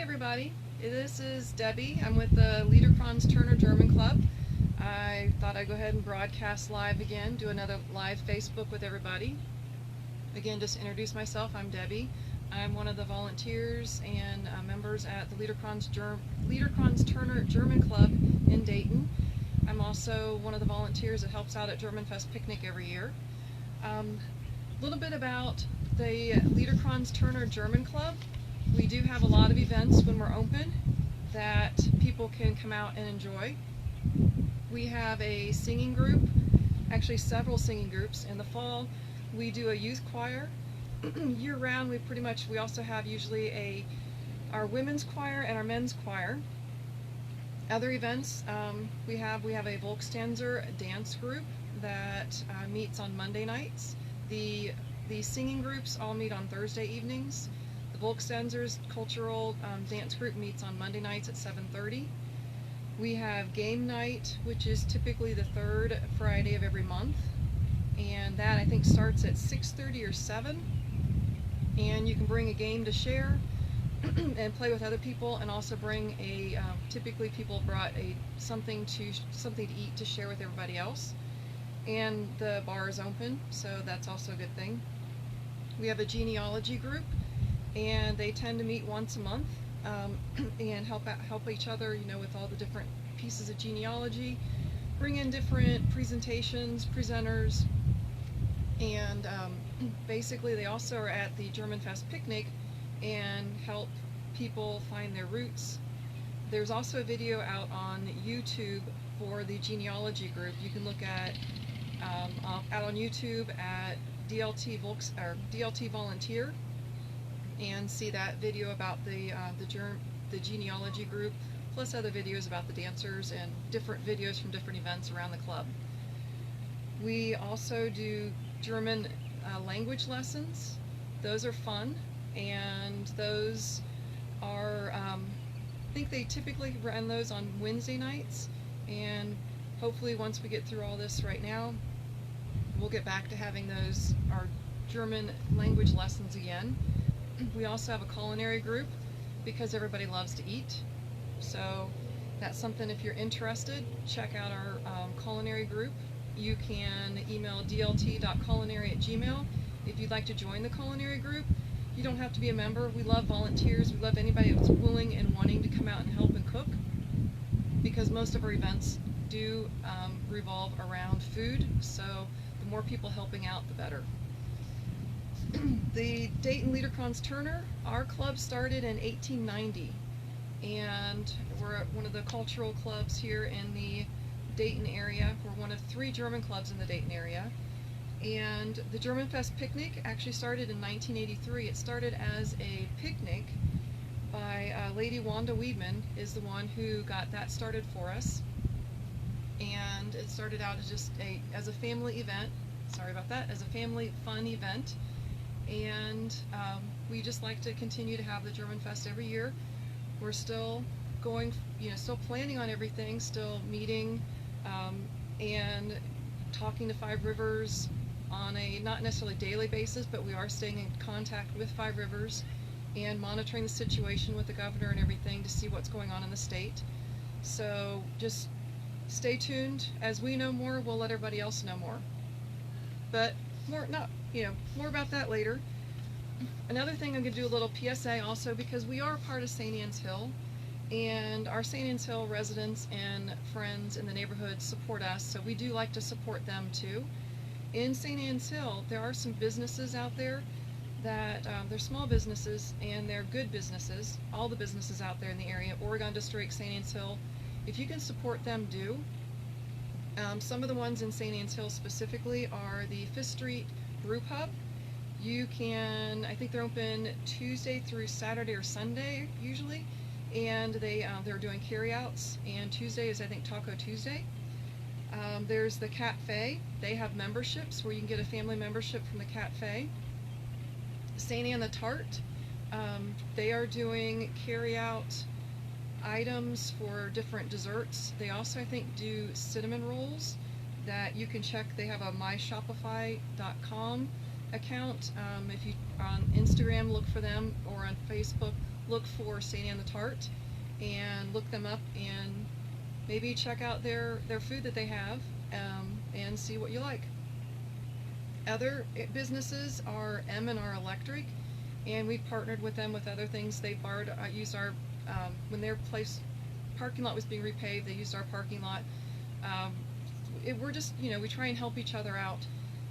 Hey everybody, this is Debbie. I'm with the Liederkranz Turner German Club. I thought I'd go ahead and broadcast live again, do another live Facebook with everybody. Again, just to introduce myself, I'm Debbie. I'm one of the volunteers and members at the Liederkranz Turner German Club in Dayton. I'm also one of the volunteers that helps out at GermanFest picnic every year. A little bit about the Liederkranz Turner German Club. We do have a lot of events when we're open that people can come out and enjoy. We have a singing group, actually several singing groups. In the fall, we do a youth choir. Year round, we also have usually our women's choir and our men's choir. Other events, we have a Volkstanzer dance group that meets on Monday nights. The singing groups all meet on Thursday evenings. The Volkstanzer's cultural dance group meets on Monday nights at 7:30. We have game night, which is typically the third Friday of every month, and that I think starts at 6:30 or 7. And you can bring a game to share and play with other people, and also bring typically people brought something to eat to share with everybody else. And the bar is open, so that's also a good thing. We have a genealogy group, and they tend to meet once a month and help each other, with all the different pieces of genealogy, bring in different presentations, presenters, and basically they also are at the GermanFest picnic and help people find their roots. There's also a video out on YouTube for the genealogy group. You can look at out on YouTube at DLT Volunteer and see that video about the genealogy group, plus other videos about the dancers and different videos from different events around the club. We also do German language lessons. Those are fun, and those are, I think they typically run those on Wednesday nights, and hopefully once we get through all this right now, we'll get back to having our German language lessons again. We also have a culinary group because everybody loves to eat, so that's something. If you're interested, check out our culinary group. You can email dlt.culinary@gmail.com if you'd like to join the culinary group. You don't have to be a member. We love volunteers. We love anybody that's willing and wanting to come out and help and cook, because most of our events do revolve around food, so the more people helping out, the better. The Dayton Liederkranz Turner, our club started in 1890, and we're one of the cultural clubs here in the Dayton area. We're one of 3 German clubs in the Dayton area. And the GermanFest picnic actually started in 1983. It started as a picnic by Lady Wanda Weedman, is the one who got that started for us. And it started out as a family event. Sorry about that, as a family fun event. And we just like to continue to have the GermanFest every year. We're still going, still planning on everything, still meeting and talking to Five Rivers on a not necessarily daily basis, but we are staying in contact with Five Rivers and monitoring the situation with the governor and everything to see what's going on in the state. So just stay tuned. As we know more, we'll let everybody else know more. But more about that later. Another thing, I'm going to do a little PSA also, because we are part of St. Anne's Hill, and our St. Anne's Hill residents and friends in the neighborhood support us, so we do like to support them too. In St. Anne's Hill, there are some businesses out there that they're small businesses, and they're good businesses. All the businesses out there in the area, Oregon District, St. Anne's Hill, if you can support them, do. Some of the ones in St. Anne's Hill specifically are the 5th Street Brew Pub. You can, I think they're open Tuesday through Saturday or Sunday usually, and they're doing carryouts, and Tuesday is, I think, Taco Tuesday. There's the Cafe. They have memberships where you can get a family membership from the Cafe. St. Anne the Tart, they are doing carryout items for different desserts. They also, I think, do cinnamon rolls that you can check. They have a myshopify.com account. If you on Instagram, look for them, or on Facebook, look for St. Anne the Tart, and look them up, and maybe check out their food that they have, and see what you like. Other businesses are M&R Electric, and we've partnered with them with other things. They used our when their parking lot was being repaved, they used our parking lot. We're just, we try and help each other out.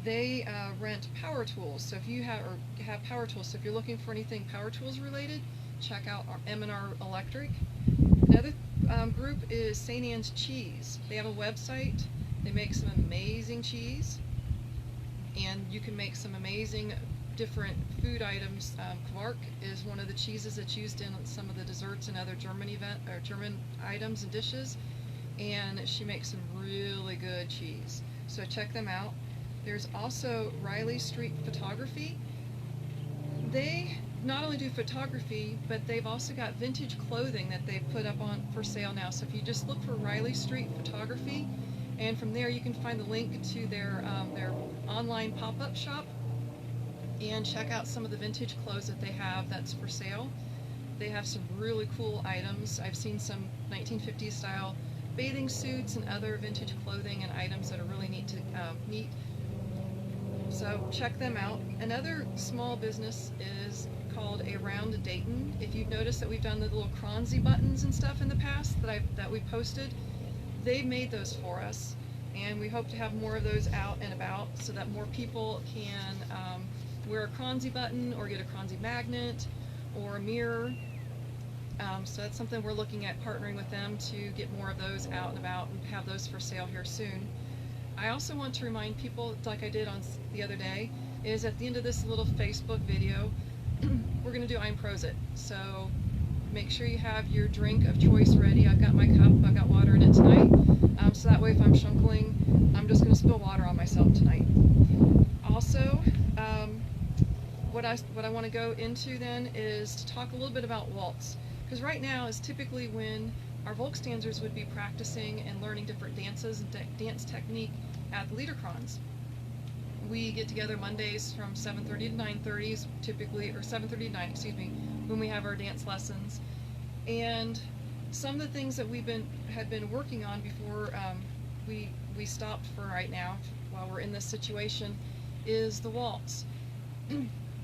They rent power tools, so if you have power tools, so if you're looking for anything power tools related, check out our M&R Electric. Another group is St. Anne's Cheese. They have a website. They make some amazing cheese, and you can make some amazing different food items. Quark is one of the cheeses that's used in some of the desserts and other German items and dishes, and she makes some really good cheese. So check them out. There's also Riley Street Photography. They not only do photography, but they've also got vintage clothing that they've put up on for sale now. So if you just look for Riley Street Photography, and from there you can find the link to their online pop-up shop, and check out some of the vintage clothes that they have that's for sale. They have some really cool items. I've seen some 1950s style bathing suits and other vintage clothing and items that are really neat. So check them out. Another small business is called Around Dayton. If you've noticed that we've done the little Kronzy buttons and stuff in the past that we posted, they made those for us, and we hope to have more of those out and about so that more people can wear a Kronzy button or get a Kronzy magnet or a mirror. So that's something we're looking at, partnering with them to get more of those out and about and have those for sale here soon. I also want to remind people, like I did on the other day, is at the end of this little Facebook video, we're going to do I'm Prosit. So make sure you have your drink of choice ready. I've got my cup, I've got water in it tonight, so that way if I'm shunkling, I'm just going to spill water on myself tonight. Also, what I want to go into then is to talk a little bit about Waltz, because right now is typically when our Volksdancers would be practicing and learning different dances and dance technique at the Liederkranz. We get together Mondays from 7:30 to 9:30, typically, or 7:30 to 9, excuse me, when we have our dance lessons. And some of the things that had been working on before we stopped for right now, while we're in this situation, is the waltz.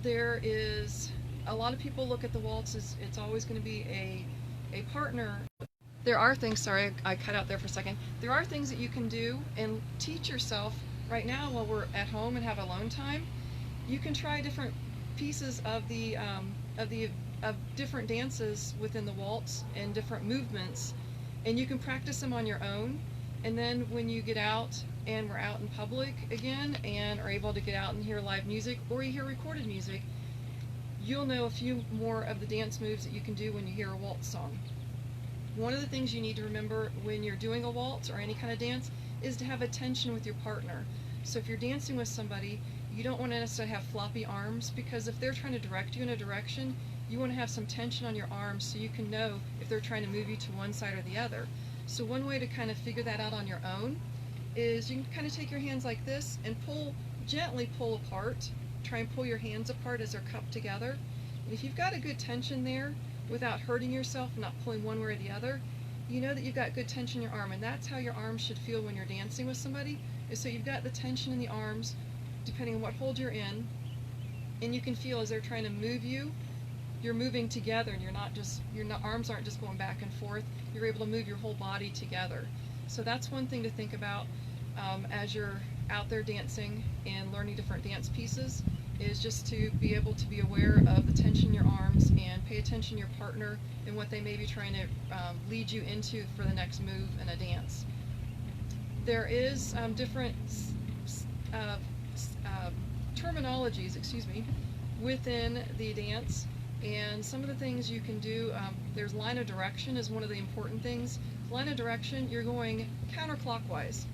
There is a lot of people look at the waltz as it's always going to be a partner. There are things, sorry, I cut out there for a second. There are things that you can do and teach yourself right now while we're at home and have alone time. You can try different pieces of different dances within the waltz and different movements, and you can practice them on your own. And then when you get out and we're out in public again and are able to get out and hear live music, or you hear recorded music, you'll know a few more of the dance moves that you can do when you hear a waltz song. One of the things you need to remember when you're doing a waltz or any kind of dance is to have attention with your partner. So if you're dancing with somebody, you don't want to necessarily have floppy arms, because if they're trying to direct you in a direction, you want to have some tension on your arms so you can know if they're trying to move you to one side or the other. So one way to kind of figure that out on your own is you can kind of take your hands like this and gently pull apart. Try and pull your hands apart as they're cupped together. And if you've got a good tension there without hurting yourself, not pulling one way or the other, you know that you've got good tension in your arm. And that's how your arms should feel when you're dancing with somebody, is so you've got the tension in the arms depending on what hold you're in, and you can feel as they're trying to move you, you're moving together, and your arms aren't just going back and forth. You're able to move your whole body together. So that's one thing to think about as you're out there dancing and learning different dance pieces, is just to be able to be aware of the tension in your arms and pay attention to your partner and what they may be trying to lead you into for the next move in a dance. There is different terminologies, within the dance, and some of the things you can do, there's line of direction is one of the important things. Line of direction, you're going counterclockwise.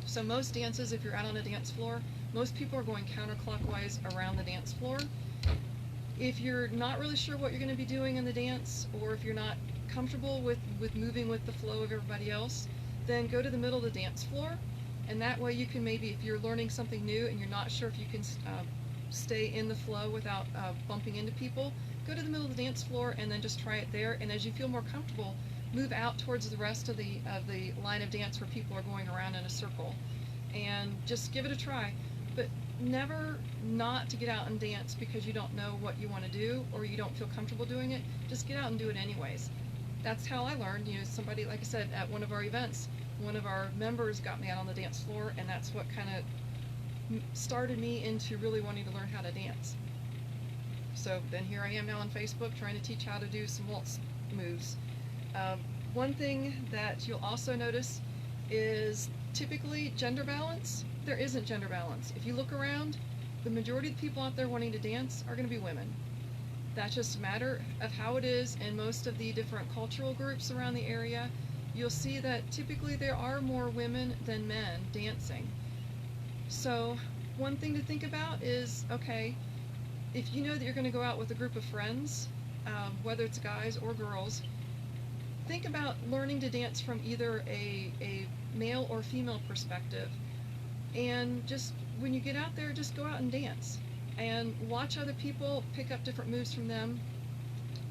So most dances, if you're out on a dance floor, most people are going counterclockwise around the dance floor. If you're not really sure what you're going to be doing in the dance, or if you're not comfortable with moving with the flow of everybody else, then go to the middle of the dance floor, and that way you can maybe, if you're learning something new and you're not sure if you can stay in the flow without bumping into people, go to the middle of the dance floor and then just try it there. And as you feel more comfortable, move out towards the rest of the line of dance where people are going around in a circle, and just give it a try. But never not to get out and dance because you don't know what you want to do or you don't feel comfortable doing it. Just get out and do it anyways. That's how I learned. Somebody, like I said, at one of our events, one of our members got me out on the dance floor, and that's what kind of started me into really wanting to learn how to dance. So then here I am now on Facebook trying to teach how to do some waltz moves. One thing that you'll also notice is typically gender balance. There isn't gender balance. If you look around, the majority of the people out there wanting to dance are going to be women. That's just a matter of how it is in most of the different cultural groups around the area. You'll see that typically there are more women than men dancing. So one thing to think about is, okay, if you know that you're going to go out with a group of friends, whether it's guys or girls, think about learning to dance from either a male or female perspective. And just when you get out there, just go out and dance and watch other people, pick up different moves from them,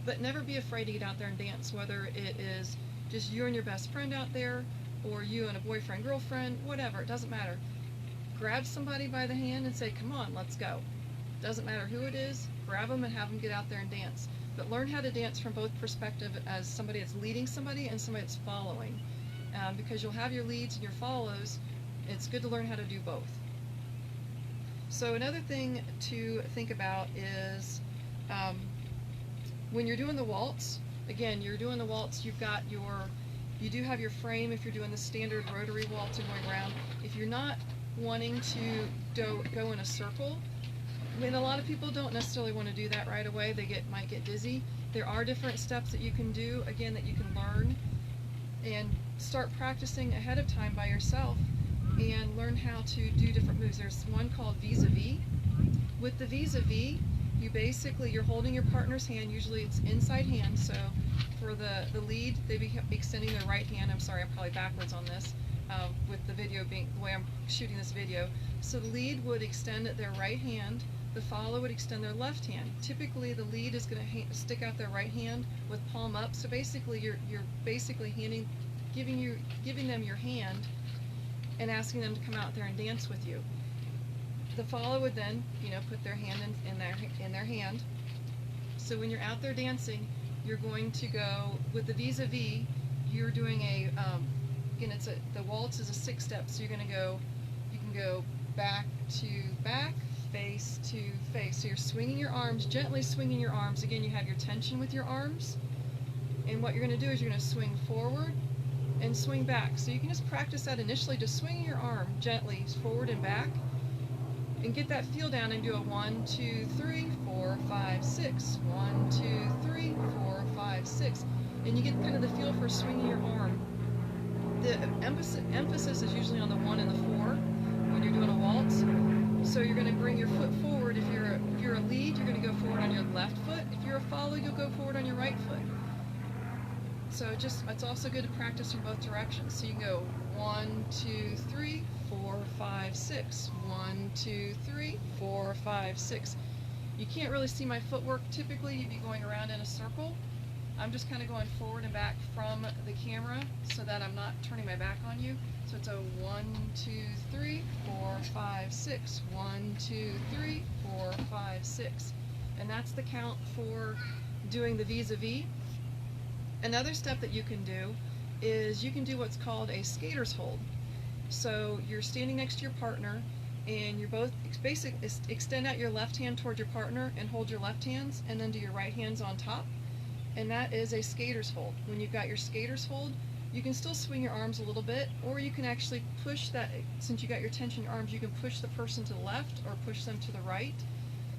but never be afraid to get out there and dance, whether it is just you and your best friend out there or you and a boyfriend, girlfriend, whatever, it doesn't matter. Grab somebody by the hand and say, come on, let's go. Doesn't matter who it is, grab them and have them get out there and dance. But learn how to dance from both perspectives, as somebody that's leading somebody and somebody that's following. Because you'll have your leads and your follows. It's good to learn how to do both. So another thing to think about is when you're doing the waltz, again, you're doing the waltz, you do have your frame if you're doing the standard rotary waltz and going around. If you're not wanting to go in a circle, I mean, a lot of people don't necessarily want to do that right away. They might get dizzy. There are different steps that you can do, again, that you can learn and start practicing ahead of time by yourself and learn how to do different moves. There's one called vis-a-vis. With the vis-a-vis, you're holding your partner's hand. Usually it's inside hand, so for the lead, they be extending their right hand. I'm sorry, I'm probably backwards on this, with the video being the way I'm shooting this video. So the lead would extend their right hand, the follow would extend their left hand. Typically the lead is going to stick out their right hand with palm up, so basically you're basically giving them your hand and asking them to come out there and dance with you. The follow would then, put their hand in their hand. So when you're out there dancing, you're going to go with the vis-a-vis. You're doing again, the waltz is a 6-step, so you can go back to back, face to face. So you're swinging your arms, gently swinging your arms. Again, you have your tension with your arms, and what you're going to do is you're going to swing forward and swing back. So you can just practice that initially, just swinging your arm gently forward and back, and get that feel down and do a 1, 2, 3, 4, 5, 6. 1, 2, 3, 4, 5, 6. And you get kind of the feel for swinging your arm. The emphasis is usually on the 1 and the 4 when you're doing a waltz. So you're going to bring your foot forward. If you're a lead, you're going to go forward on your left foot. If you're a follow, you'll go forward on your right foot. So it's also good to practice from both directions. So you can go 1, 2, 3, 4, 5, 6. 1, 2, 3, 4, 5, 6. You can't really see my footwork. Typically, you'd be going around in a circle. I'm just kind of going forward and back from the camera so that I'm not turning my back on you. So it's a 1, 2, 3, 4, 5, 6. 1, 2, 3, 4, 5, 6. And that's the count for doing the vis-a-vis. Another step that you can do is you can do what's called a skater's hold. So you're standing next to your partner and you're both basically extend out your left hand toward your partner and hold your left hands, and then do your right hands on top. And that is a skater's hold. When you've got your skater's hold, you can still swing your arms a little bit, or you can actually push that, since you got your tension in your arms, you can push the person to the left or push them to the right.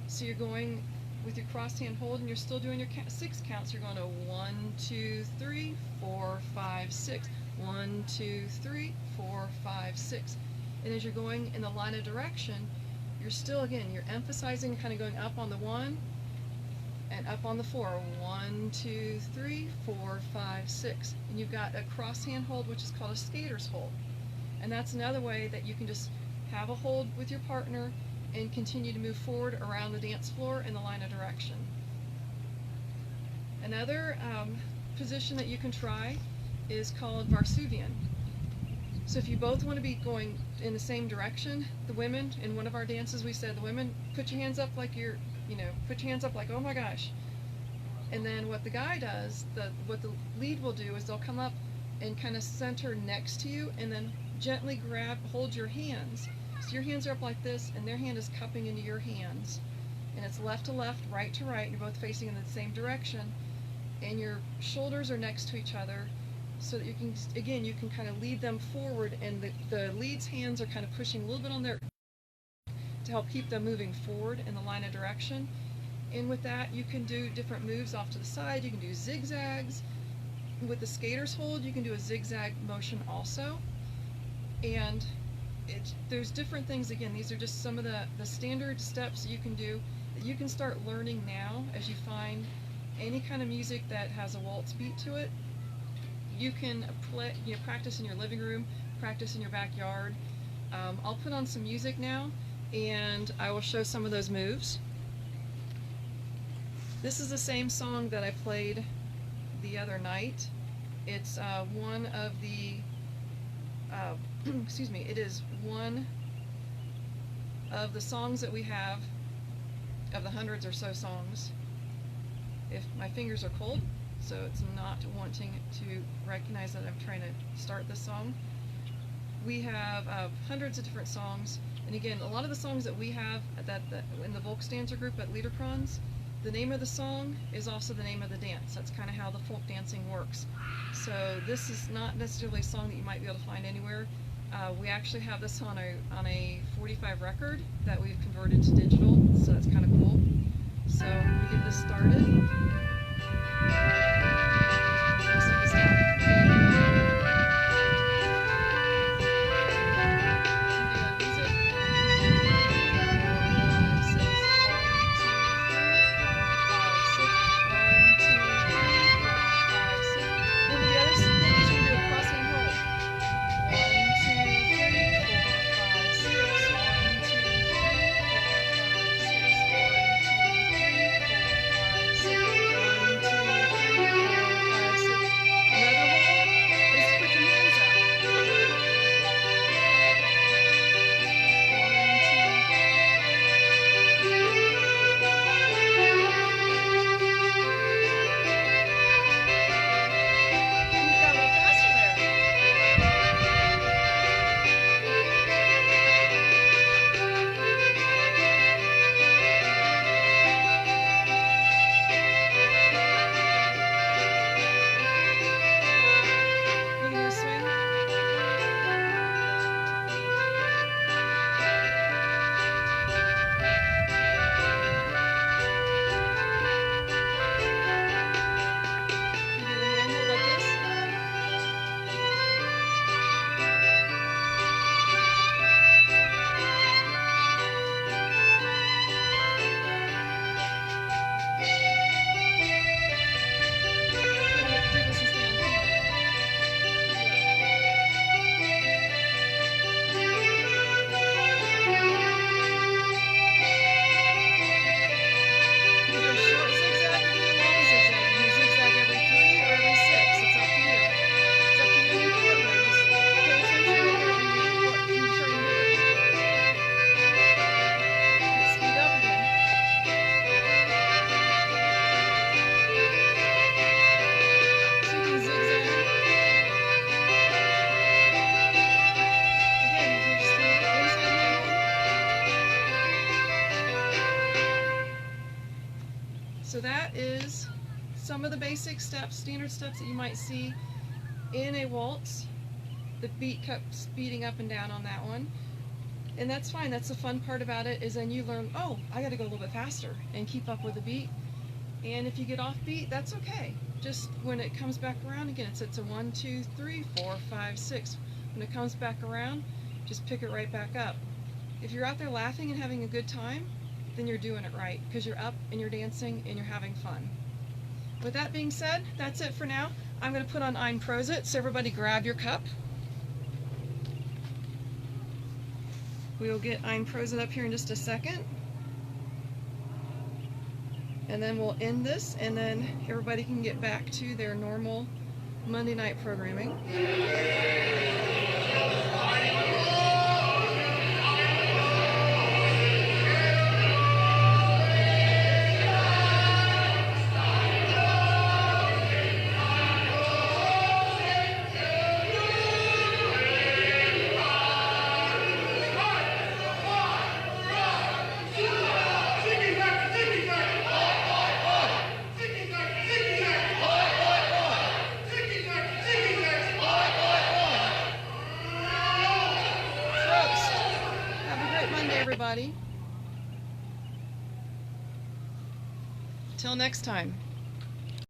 So you're going with your crossed hand hold and you're still doing your 6 counts. You're going to 1, 2, 3, 4, 5, 6. 1, 2, 3, 4, 5, 6. And as you're going in the line of direction, you're still, again, you're emphasizing kind of going up on the 1 and up on the 4. 1, 2, 3, 4, 5, 6. And you've got a cross hand hold, which is called a skater's hold. And that's another way that you can just have a hold with your partner and continue to move forward around the dance floor in the line of direction. Another position that you can try is called Marsuvian. So if you both want to be going in the same direction, the women, in one of our dances we said, the women, put your hands up like you're, put your hands up like, oh my gosh. And then what the guy does, what the lead will do is they'll come up and kind of center next to you and then gently hold your hands. So your hands are up like this and their hand is cupping into your hands. And it's left to left, right to right, and you're both facing in the same direction. And your shoulders are next to each other so that you can, again, you can kind of lead them forward, and the lead's hands are kind of pushing a little bit on their to help keep them moving forward in the line of direction. And with that, you can do different moves off to the side. You can do zigzags. With the skater's hold, you can do a zigzag motion also. And there's different things. Again, these are just some of the standard steps you can do that you can start learning now as you find any kind of music that has a waltz beat to it. You can practice in your living room, practice in your backyard. I'll put on some music now and I will show some of those moves. This is the same song that I played the other night. It's one of the, excuse me, it is one of the songs that we have, of the hundreds or so songs. If my fingers are cold, so it's not wanting to recognize that I'm trying to start this song. We have hundreds of different songs, and again, a lot of the songs that we have in the Volk Dancer group at Liederkranz, the name of the song is also the name of the dance. That's kind of how the folk dancing works. So this is not necessarily a song that you might be able to find anywhere. We actually have this on a 45 record that we've converted to digital, so that's kind of cool. So we get this started. So that is some of the basic steps, standard steps that you might see in a waltz. The beat kept speeding up and down on that one. And that's fine, that's the fun part about it, is then you learn, oh, I gotta go a little bit faster and keep up with the beat. And if you get off beat, that's okay. Just when it comes back around again, it's a 1, 2, 3, 4, 5, 6. When it comes back around, just pick it right back up. If you're out there laughing and having a good time, then you're doing it right, because you're up and you're dancing and you're having fun. With that being said, that's it for now. I'm going to put on Ein Prosit, so everybody grab your cup. We'll get Ein Prosit up here in just a second. And then we'll end this, and then everybody can get back to their normal Monday night programming. Everybody. Till next time.